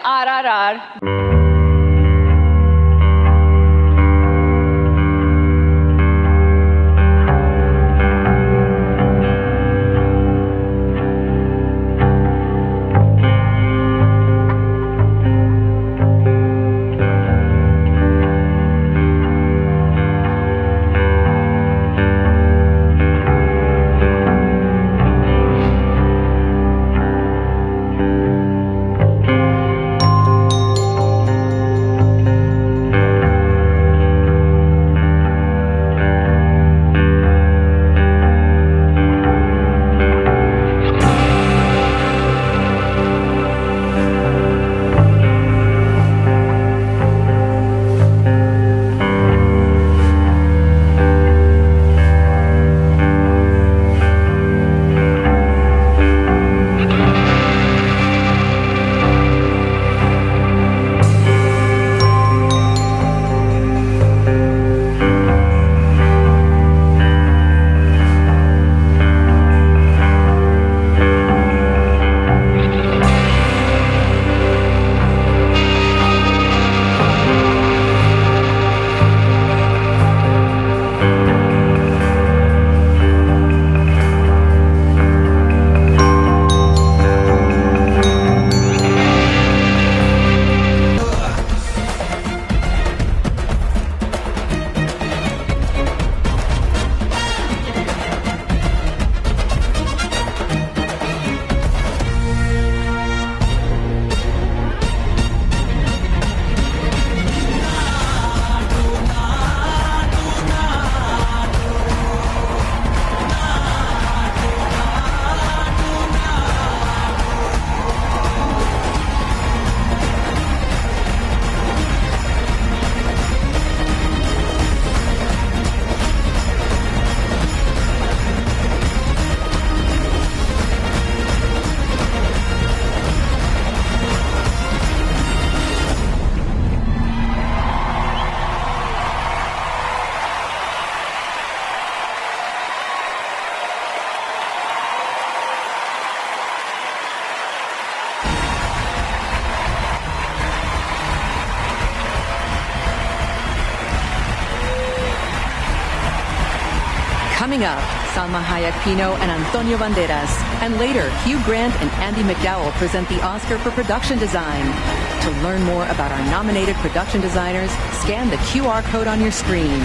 RRR. Coming up, Salma Hayek Pino and Antonio Banderas. And later, Hugh Grant and Andy McDowell present the Oscar for Production Design. To learn more about our nominated production designers, scan the QR code on your screen.